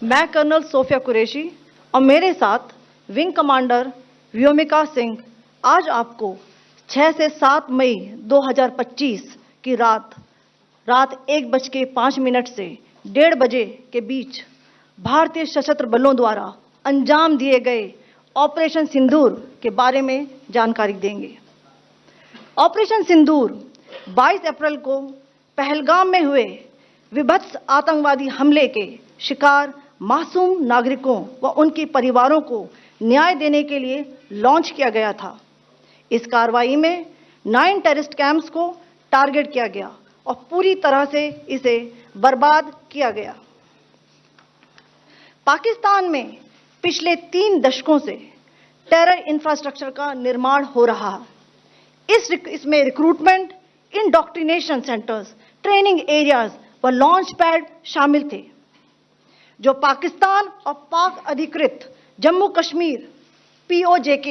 मैं colonel Sophia Qureshi और मेरे साथ विंग कमांडर व्योमिका सिंह आज आपको 6 से 7 मई 2025 की रात 1:05 से 1:30 बजे के बीच भारतीय सशस्त्र बलों द्वारा अंजाम दिए गए ऑपरेशन सिंदूर के बारे में जानकारी देंगे। ऑपरेशन सिंदूर 22 अप्रैल को पहलगाम में हुए विभत्स आतंकवादी हमले के शिकार मासूम नागरिकों व उनके परिवारों को न्याय देने के लिए लॉन्च किया गया था। इस कार्रवाई में 9 टेररिस्ट कैंप्स को टारगेट किया गया और पूरी तरह से इसे बर्बाद किया गया। पाकिस्तान में पिछले 3 दशकों से टेरर इंफ्रास्ट्रक्चर का निर्माण हो रहा है। इसमें recruitment, indoctrination centres, training areas व लॉन्च पैड शामिल थे, जो पाकिस्तान और पाक अधिकृत जम्मू कश्मीर POJK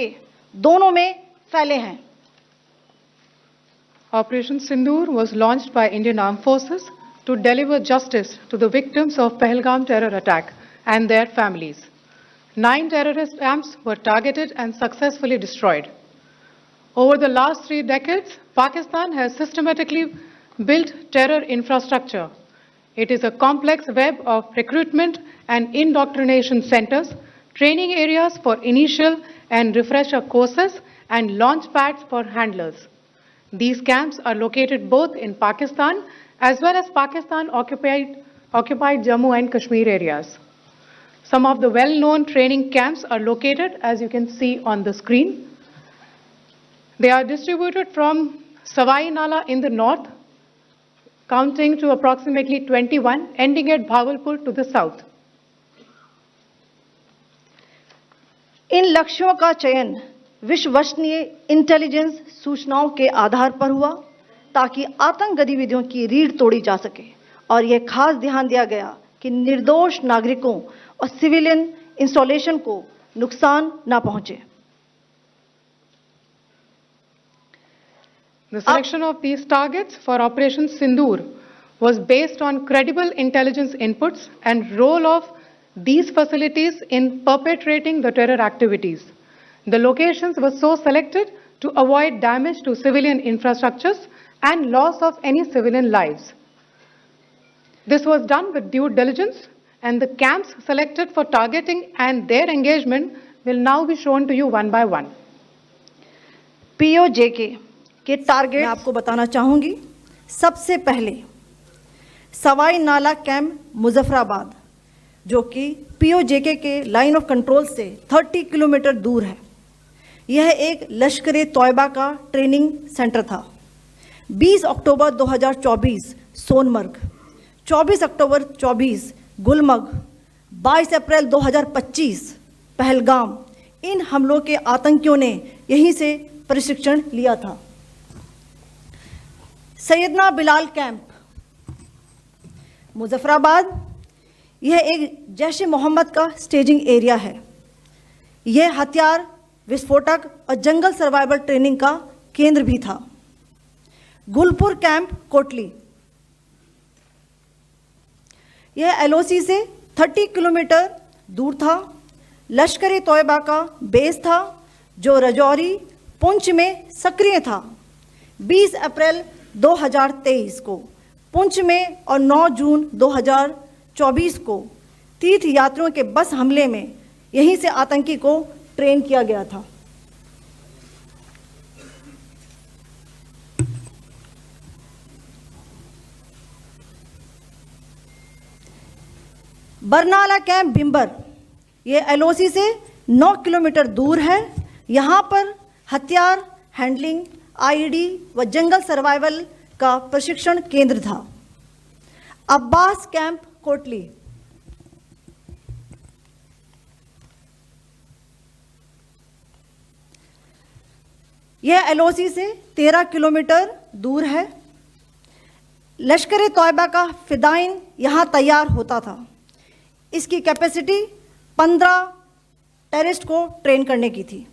दोनों में फैले हैं। Operation Sindoor was launched by Indian Armed Forces to deliver justice to the victims of Pahalgam terror attack and their families. 9 terrorist camps were targeted and successfully destroyed. Over the last 3 decades, Pakistan has systematically built terror infrastructure. It is a complex web of recruitment and indoctrination centers, training areas for initial and refresher courses, and launch pads for handlers. These camps are located both in Pakistan as well as Pakistan-occupied Jammu and Kashmir areas. Some of the well-known training camps are located, as you can see on the screen. They are distributed from Savai Nala in the north, counting to approximately 21, ending at Bhagalpur to the south. इन लक्ष्यों का चयन विश्वसनीय intelligence सूचनाओं के आधार पर हुआ ताकि आतंक गतिविधियों की रीढ़ तोड़ी जा सके, और यह खास ध्यान दिया गया कि निर्दोष नागरिकों और सिविलियन इंस्टॉलेशन को नुकसान न पहुंचे। The selection of these targets for Operation Sindoor was based on credible intelligence inputs and role of these facilities in perpetrating the terror activities. The locations were so selected to avoid damage to civilian infrastructures and loss of any civilian lives. This was done with due diligence, and the camps selected for targeting and their engagement will now be shown to you one by one. POJK के target मैं आपको बताना चाहूंगी। सबसे पहले सवाई नाला camp Muzaffarabad, जो कि POJK के लाइन ऑफ कंट्रोल से 30 किलोमीटर दूर है। यह एक लश्कर तौयबा का ट्रेनिंग सेंटर था। 20 अक्टूबर 2024 सोनमर्ग, 24 अक्टूबर 24 गुलमर्ग, 22 अप्रैल 2025 पहलगाम, इन हमलों के आतंकियों ने यहीं से प्रशिक्षण लिया था। सैयदना बिलाल कैंप मुजफ्फराबाद, यह एक जैश ए मोहम्मद का स्टेजिंग एरिया है। यह हथियार, विस्फोटक और जंगल सर्वाइवल ट्रेनिंग का केंद्र भी था। गुलपुर कैंप कोटली, यह LOC से 30 किलोमीटर दूर था। लश्कर तौयबा का बेस था, जो रजौरी, पुंछ में सक्रिय था। 20 अप्रैल 2023 को पुंछ में और 9 जून 2024 को तीर्थ यात्रियों के बस हमले में यहीं से आतंकी को ट्रेन किया गया था। बरनाला कैंप बिम्बर, ये LOC से 9 किलोमीटर दूर है। यहाँ पर हथियार, हैंडलिंग, IED व जंगल सर्वाइवल का प्रशिक्षण केंद्र था। अब्बास कैंप कोटली, यह LOC से 13 किलोमीटर दूर है। लश्कर तौयबा का फिदाइन यहाँ तैयार होता था। इसकी कैपेसिटी 15 टेररिस्ट को ट्रेन करने की थी।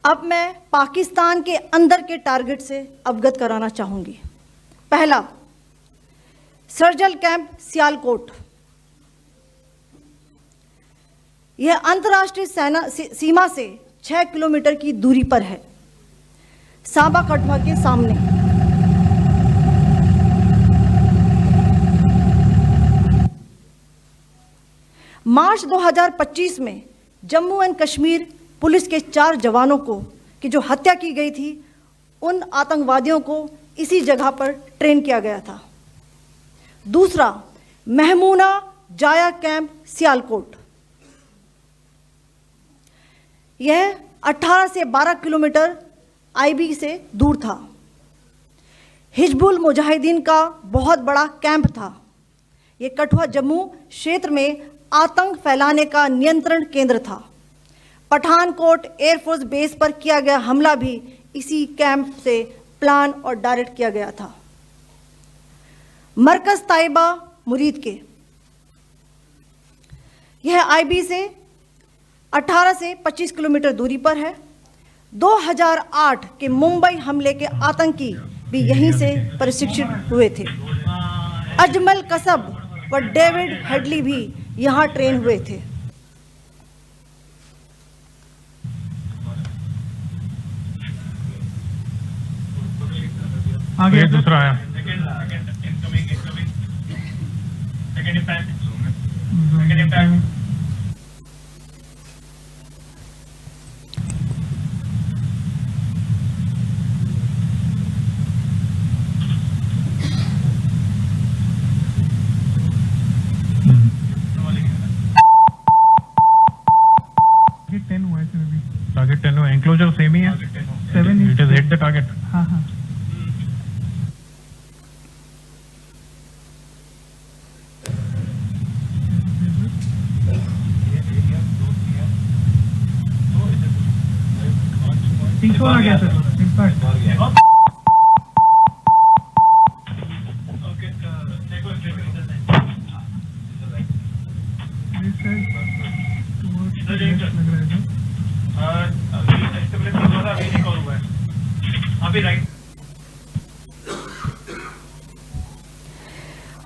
अब मैं पाकिस्तान के अंदर के टारगेट से अवगत कराना चाहूंगी। पहला, सर्जिकल कैंप सियालकोट। यह अंतर्राष्ट्रीय सीमा से 6 किलोमीटर की दूरी पर है, सांबा कठुआ के सामने। मार्च 2025 में जम्मू एंड कश्मीर पुलिस के 4 जवानों को की जो हत्या की गई थी, उन आतंकवादियों को इसी जगह पर ट्रेन किया गया था। दूसरा, महमूना जाया कैंप सियालकोट। यह 18 से 12 किलोमीटर आईबी से दूर था। हिजबुल मुजाहिदीन का बहुत बड़ा कैंप था। यह कठुआ जम्मू क्षेत्र में आतंक फैलाने का नियंत्रण केंद्र था। पठानकोट एयरफोर्स बेस पर किया गया हमला भी इसी कैंप से प्लान और डायरेक्ट किया गया था। मरकज ताइबा मुरीद के, यह आईबी से 18 से 25 किलोमीटर दूरी पर है। 2008 के मुंबई हमले के आतंकी भी यहीं से प्रशिक्षित हुए थे। अजमल कसब व डेविड हेडली भी यहां ट्रेन हुए थे। आगे दूसरा आया। टारगेट 10 हुआ, एंक्लोजर सेम ही है। 7 it is hit the target. हाँ हाँ। आ गया सर, इम्पैक्ट।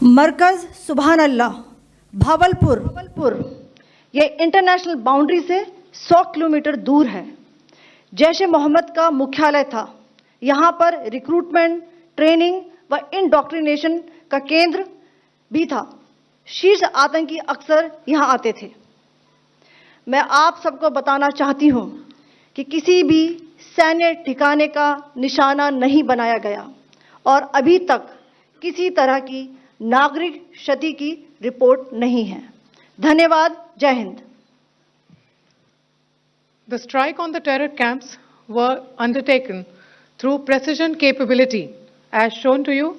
मरकज सुभान अल्लाह भावलपुर, यह इंटरनेशनल बाउंड्री से 100 किलोमीटर दूर है। जैश ए मोहम्मद का मुख्यालय था। यहाँ पर रिक्रूटमेंट, ट्रेनिंग व इंडॉक्ट्रिनेशन का केंद्र भी था। शीर्ष आतंकी अक्सर यहाँ आते थे। मैं आप सबको बताना चाहती हूँ कि किसी भी सैन्य ठिकाने का निशाना नहीं बनाया गया और अभी तक किसी तरह की नागरिक क्षति की रिपोर्ट नहीं है। धन्यवाद। जय Hind. The strike on the terror camps were undertaken through precision capability, as shown to you.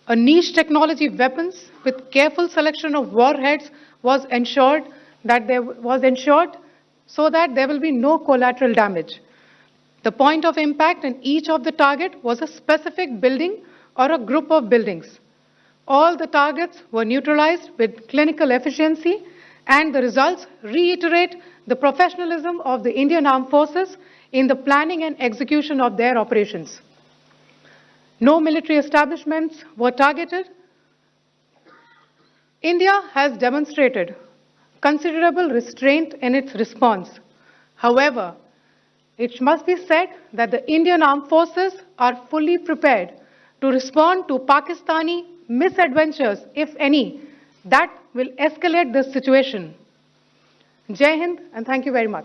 A niche technology weapons with careful selection of warheads was ensured so that there will be no collateral damage. The point of impact in each of the target was a specific building or a group of buildings. All the targets were neutralized with clinical efficiency, and the results reiterate the professionalism of the Indian Armed Forces in the planning and execution of their operations. No military establishments were targeted. India has demonstrated considerable restraint in its response. However, it must be said that the Indian Armed Forces are fully prepared to respond to Pakistani misadventures, if any, that will escalate this situation. Jai Hind, and thank you very much.